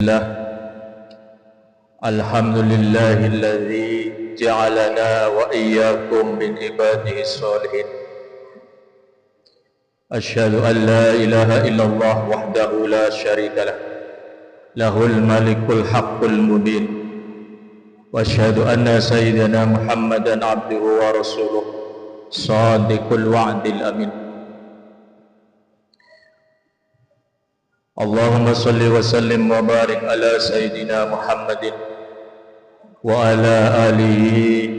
Bismillah. Alhamdulillahilladzi ja'alana wa iyyakum min ibadihi sholihin. Asyhadu an la ilaha illallah wahdahu la syarika lah. Lahul malikul haqqul mubin. Wa asyhadu anna sayyidana Muhammadan abduhu wa rasuluh. Shadiqul wa'dil amin. Allahumma salli wa sallim wa barik ala sayyidina Muhammadin wa ala alihi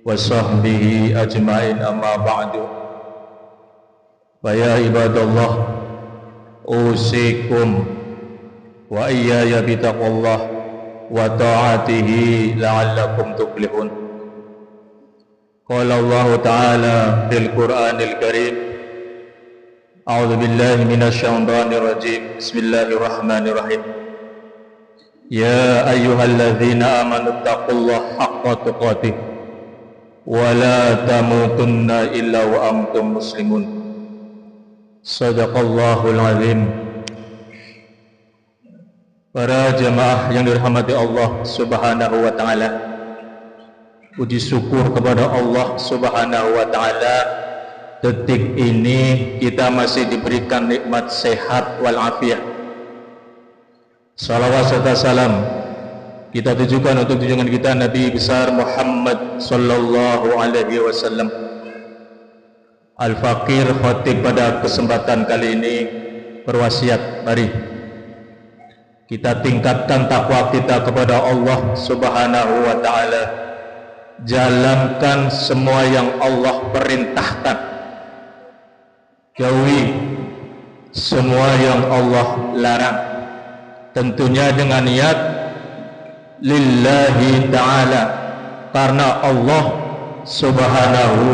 wa sahbihi ajma'in, amma ba'du. Wa ya ibadallah, usikum wa iyaya bitaqwallah wa ta'atihi la'allakum tuflihun. Qala Allah ta'ala fil Qur'anil Karim, A'udzu billahi minasyaitonir rajim. Bismillahirrahmanirrahim. Ya ayyuhalladzina amanu taqullaha haqqa tuqatih wa la tamutunna illa wa antum muslimun. Shadaqallahul azim. Para jemaah yang dirahmati Allah Subhanahu wa taala, puji syukur kepada Allah Subhanahu wa taala, detik ini kita masih diberikan nikmat sehat walafiat. Salawat serta salam kita tujukan untuk junjungan kita Nabi besar Muhammad sallallahu alaihi wasallam. Al-Fakir Khatib pada kesempatan kali ini berwasiat, mari kita tingkatkan takwa kita kepada Allah Subhanahu wa taala. Jalankan semua yang Allah perintahkan, jauhi semua yang Allah larang, tentunya dengan niat lillahi ta'ala, karena Allah Subhanahu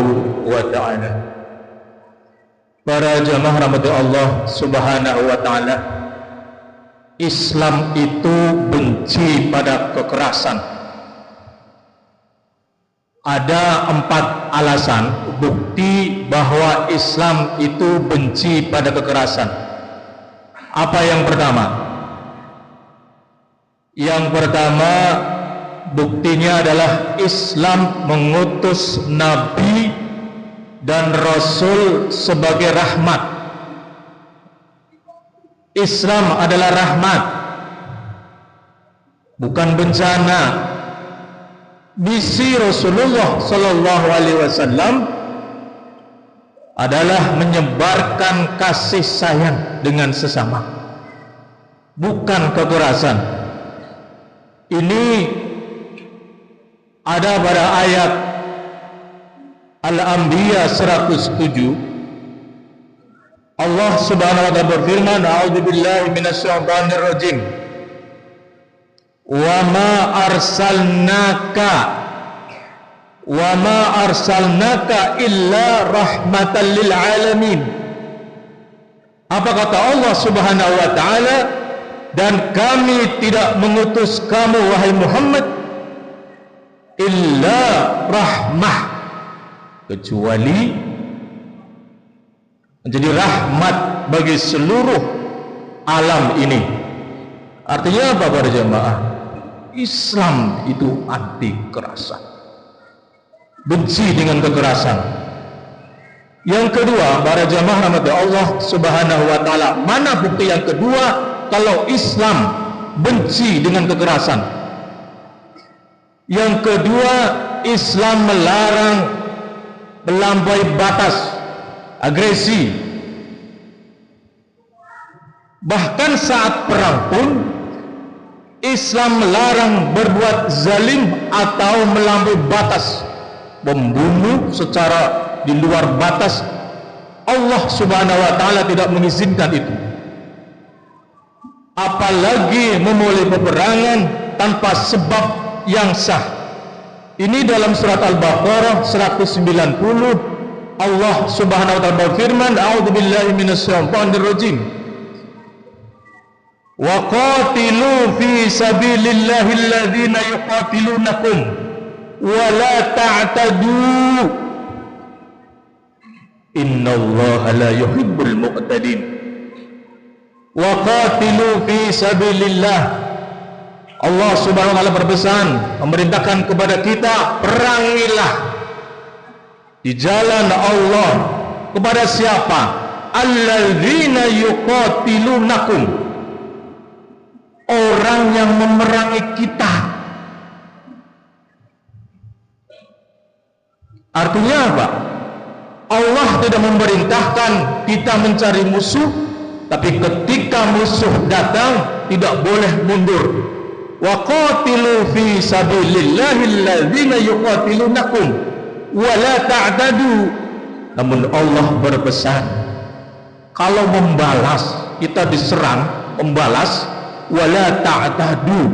wa ta'ala. Para jamaah rahmati Allah Subhanahu wa ta'ala, Islam itu benci pada kekerasan. Ada 4 alasan bukti bahwa Islam itu benci pada kekerasan. Apa yang pertama? Yang pertama, buktinya adalah Islam mengutus Nabi dan Rasul sebagai rahmat. Islam adalah rahmat, bukan bencana. Misi Rasulullah sallallahu alaihi wasallam adalah menyebarkan kasih sayang dengan sesama, bukan kekerasan. Ini ada pada ayat Al-Anbiya 107. Allah Subhanahu wa taala berfirman, A'udzu billahi minasyaitonir rajim. Wa ma arsalnaka illa rahmatan lil alamin. Apa kata Allah Subhanahu wa taala? Dan kami tidak mengutus kamu wahai Muhammad illa rahmah, kecuali menjadi rahmat bagi seluruh alam ini. Artinya apa para jemaah? Islam itu anti kekerasan, benci dengan kekerasan. Yang kedua, para jamaah rahmati Allah Subhanahu wa taala, mana bukti yang kedua kalau Islam benci dengan kekerasan? Yang kedua, Islam melarang melampaui batas agresi. Bahkan saat perang pun Islam melarang berbuat zalim atau melampaui batas, membunuh secara di luar batas. Allah Subhanahu wa taala tidak mengizinkan itu. Apalagi memulai peperangan tanpa sebab yang sah. Ini dalam surat Al-Baqarah 190. Allah Subhanahu wa taala berfirman, A'udzu billahi minasyaitonir rajim. Wa qatilu fi sabilillahi alladhina yuqatilunakum wa la ta'tadu innallaha la yuhibbul mu'tadin. wa qatilu fi sabilillah. Allah Subhanahu wa taala berpesan, memerintahkan kepada kita, perangilah di jalan Allah. Kepada siapa? Alladzina yuqatilunakum, orang yang memerangi kita. Artinya apa? Allah tidak memerintahkan kita mencari musuh, tapi ketika musuh datang tidak boleh mundur. Wa qatilu fi sabilillahi alladzina yuqatilunakum wa la ta'tadu. Namun Allah berpesan, kalau membalas, kita diserang, membalas, wa la ta'tadu,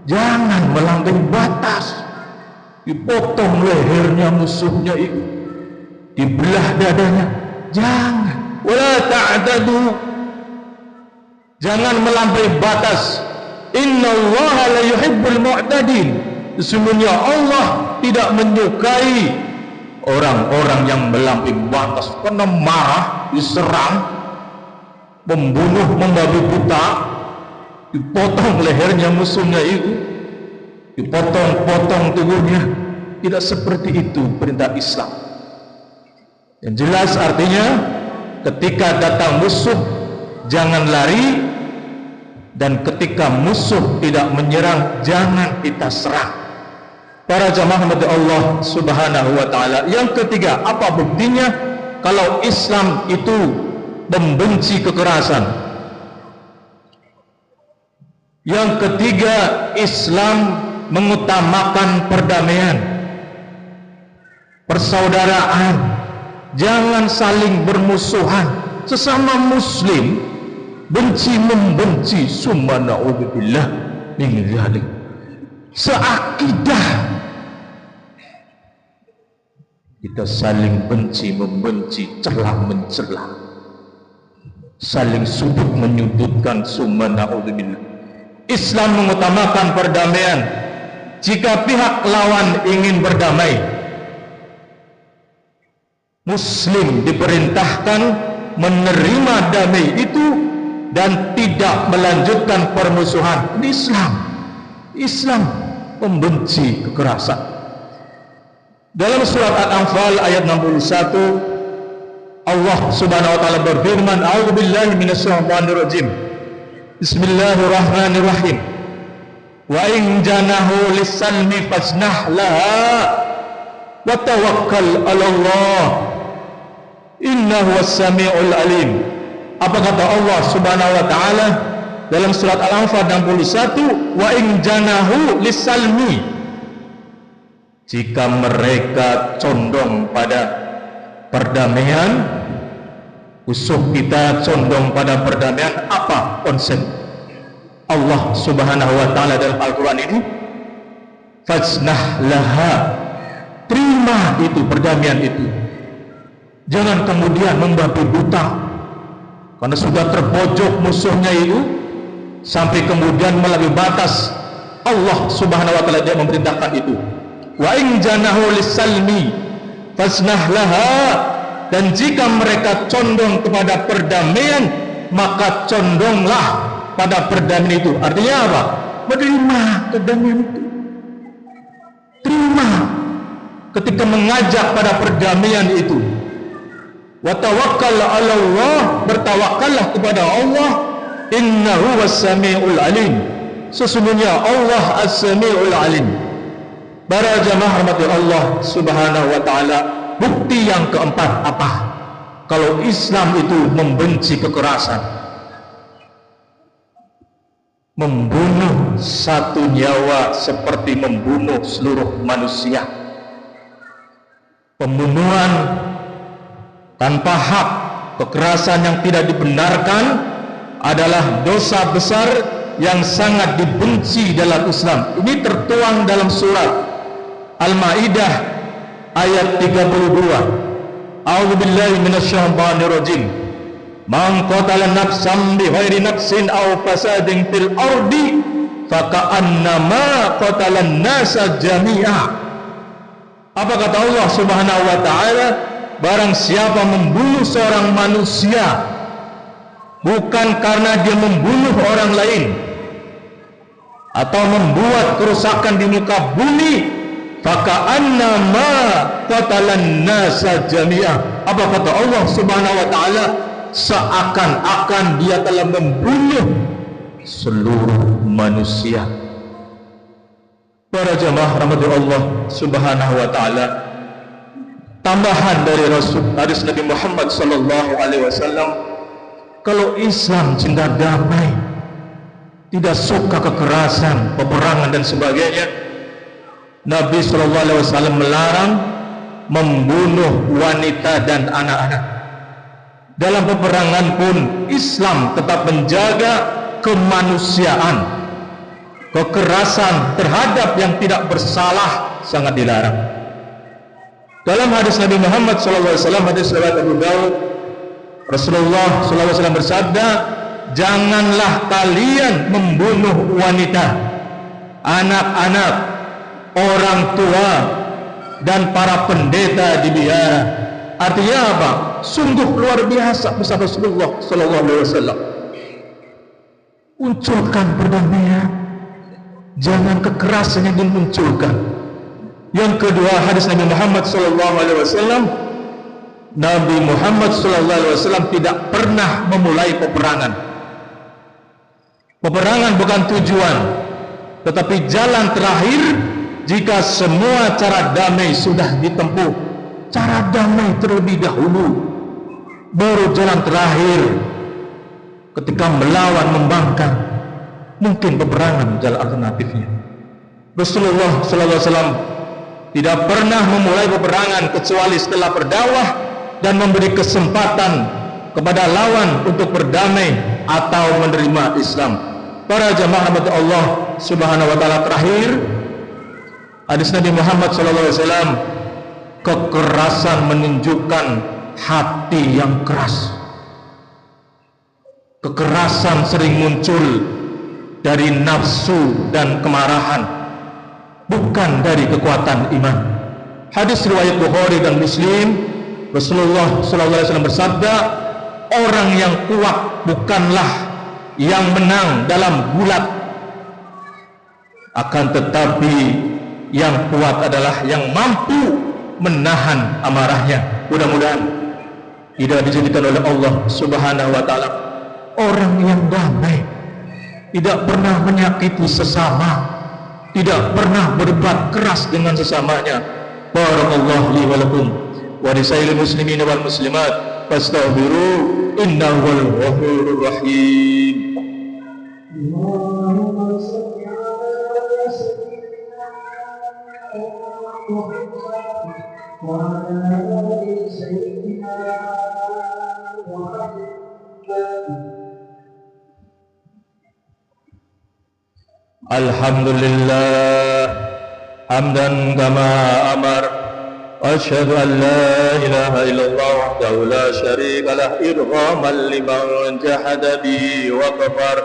jangan melampaui batas. Dipotong lehernya musuhnya itu, dibelah dadanya, jangan. Wala ta'tadu, jangan melampaui batas. Innallaha la yuhibbul mu'tadin, sesungguhnya Allah tidak menyukai orang-orang yang melampaui batas. Karena marah, diserang, membunuh, membabi buta, dipotong lehernya musuhnya itu, dipotong-potong tubuhnya. Tidak seperti itu perintah Islam. Yang jelas artinya, ketika datang musuh jangan lari, dan ketika musuh tidak menyerang jangan kita serang. Para jamaah Allah Subhanahu wa taala. Yang ketiga, apa buktinya kalau Islam itu membenci kekerasan? Yang ketiga, Islam mengutamakan perdamaian, persaudaraan. Jangan saling bermusuhan. Sesama muslim benci membenci, summa na'udzubillah min dzalik. Seakidah kita saling benci membenci, celah mencela, saling sudut menyudutkan, summa na'udzubillah. Islam mengutamakan perdamaian. Jika pihak lawan ingin berdamai, muslim diperintahkan menerima damai itu dan tidak melanjutkan permusuhan. Islam membenci kekerasan. Dalam surat Al-Anfal ayat 61, Allah Subhanahu wa taala berfirman, a'udzubillahi minasyaitonir rajim. Bismillahirrahmanirrahim. Wa in janahu lis-salmi fasnah laha wa tawakkal 'ala Allah. Innahu was-sami'ul alim. Apa kata Allah Subhanahu wa taala dalam surat Al-Anfal 61, wa in janahu lis-salmi, jika mereka condong pada perdamaian, usuh kita condong pada perdamaian. Apa konsep Allah Subhanahu wa taala dalam Al-Quran ini? Fasnah laha, terima itu perdamaian itu. Jangan kemudian membabi buta karena sudah terpojok musuhnya itu, sampai kemudian melampaui batas. Allah Subhanahu wa taala dia memerintahkan itu. Wa in janahu lis-salmi fasnah laha, dan jika mereka condong kepada perdamaian, maka condonglah pada perdamaian itu. Artinya apa? Menerima perdamaian itu. Terima ketika mengajak pada perdamaian itu. Wa tawakkal 'ala Allah, bertawakallah kepada Allah. Innahu was-sami'ul alim, sesungguhnya Allah as-sami'ul alim. Para jamaah rahmati Allah Subhanahu wa taala, bukti yang keempat apa? Kalau Islam itu membenci kekerasan. Membunuh satu nyawa seperti membunuh seluruh manusia. Pembunuhan tanpa hak, kekerasan yang tidak dibenarkan adalah dosa besar yang sangat dibenci dalam Islam. Ini tertuang dalam surat Al-Maidah ayat 32. A'udzubillahi minasyaitonir rajim. Man qatala nafsan bighairi nafsin aw fasadin fil ardi faka'annama qatalan nasa jami'a. Apa kata Allah Subhanahu wa taala? Barang siapa membunuh seorang manusia bukan karena dia membunuh orang lain atau membuat kerusakan di muka bumi, faka'annama qatalan nasa jami'ah. Apa kata Allah Subhanahu wa taala? Seakan-akan dia telah membunuh seluruh manusia. Para jamaah rahmati Allah Subhanahu wa taala, tambahan dari Rasul hadis Nabi Muhammad sallallahu alaihi wasallam, kalau Islam cinta damai, tidak suka kekerasan, peperangan dan sebagainya, Nabi sallallahu alaihi wasallam melarang membunuh wanita dan anak-anak. Dalam peperangan pun Islam tetap menjaga kemanusiaan. Kekerasan terhadap yang tidak bersalah sangat dilarang. Dalam hadis Nabi Muhammad SAW, hadis riwayat Abu Daud, Rasulullah SAW bersabda, janganlah kalian membunuh wanita, anak-anak, orang tua, dan para pendeta di biara. Artinya apa? Sungguh luar biasa pesan Rasulullah SAW. Munculkan perdamaian, jangan kekerasan yang dimunculkan. Yang kedua, hadis Nabi Muhammad SAW, Nabi Muhammad SAW tidak pernah memulai peperangan. Peperangan bukan tujuan, tetapi jalan terakhir jika semua cara damai sudah ditempuh. Cara damai terlebih dahulu, baru jalan terakhir ketika melawan, membangkang, mungkin peperangan jalan alternatifnya. Rasulullah SAW tidak pernah memulai peperangan kecuali setelah berdakwah dan memberi kesempatan kepada lawan untuk berdamai atau menerima Islam. Para jamaah rahmat Allah Subhanahu wa taala, terakhir hadis Nabi Muhammad SAW, kekerasan menunjukkan hati yang keras. Kekerasan sering muncul dari nafsu dan kemarahan, bukan dari kekuatan iman. Hadis riwayat Bukhari dan Muslim, Rasulullah SAW bersabda, orang yang kuat bukanlah yang menang dalam gulat, akan tetapi yang kuat adalah yang mampu menahan amarahnya. Mudah-mudahan tidak dijadikan oleh Allah Subhanahu wa taala orang yang damai, tidak pernah menyakiti sesama, tidak pernah berbuat keras dengan sesamanya. Barakallahu li wa lakum wa lisairil muslimin wal muslimat fastaghfiru innahu wal ghafurur rahim. Alhamdulillah hamdan kama amar, wa asyhadu an la ilaha illallah wahdahu la syarika lah irghaman liman jahada bi wa kafar,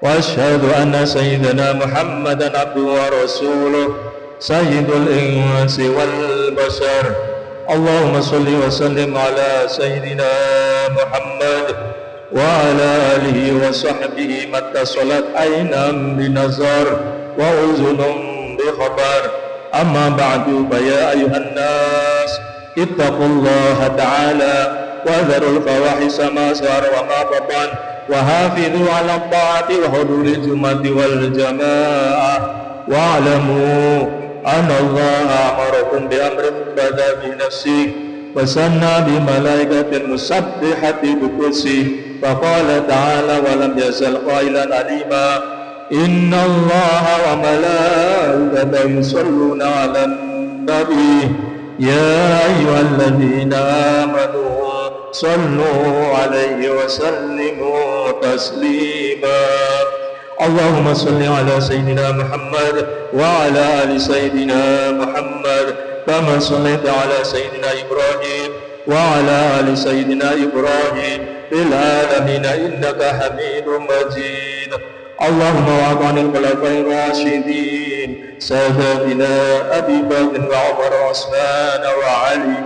wa asyhadu anna sayyidana Muhammadan abduhu wa rasuluh sayyidul insi wal bashar. Allahumma salli wa sallim ala sayyidina Muhammad wa ala alihi wa sahbihi matta salat aynam binazar wa uzunum bi khabar. Amma ba'du, fa ya ayuhan nas ittaqullaha ta'ala wa dharul fawahisa ma sar wa ma batan wa hafidhu ala ta'ati wa huduril jumati wal jamaah wa alamu anna Allah amarakum bi amrin bada bi nafsi wa sanna bi malaikatin musabbihati bi kursi fa qala ta'ala wa lam yazal qailan alima inna Allah wa malaikatahu yusalluna 'alan nabi ya ayyuhalladzina amanu sallu 'alaihi wa sallimu taslima. Allahumma salli ala Sayyidina Muhammad wa ala ali Sayyidina Muhammad kama sallaita ala Sayyidina Ibrahim wa ala ali Sayyidina Ibrahim fil alamin innaka Hamidum Majid. Allahumma wa'adhanil khulafa'ir rasyidin Sayyidina Abi Bakr wa Umar wa Utsman wa Ali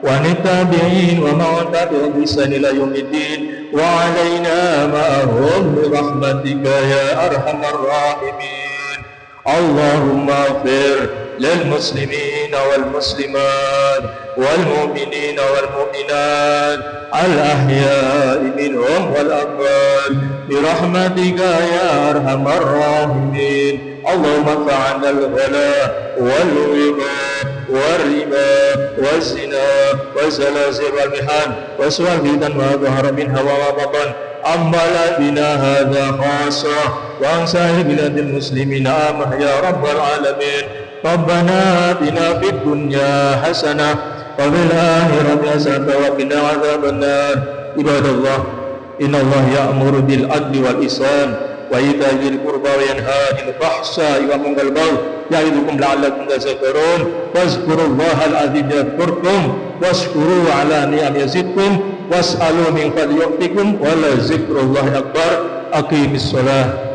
وعن التابعين ومن تبعهم بإحسان إلى يوم الدين وعلينا معهم برحمتك يا أرحم الراحمين. اللهم اغفر للمسلمين والمسلمات والمؤمنين والمؤمنات الأحياء منهم والأموات برحمتك يا أرحم الراحمين. اللهم ارفع عنا الغلاء والوباء والربا والزنا والزلازل والمحن وسوء الفتن ما ظهر منها وما بطن عن بلدنا هذا خاصة وعن سائر بلاد المسلمين عامة يا رب العالمين. ربنا آتنا في الدنيا حسنة وفي الآخرة حسنة وقنا عذاب النار. عباد الله، إن الله يأمر بالعدل والإحسان وإيتاء ذي القربى وينهى عن الفحشاء والمنكر والبغي يعظكم لعلكم تذكرون. واذكروا الله العظيم يذكركم واشكروه على نعم يزدكم واسألوا من فضله يعطكم ولذكر الله أكبر. أقيم الصلاة.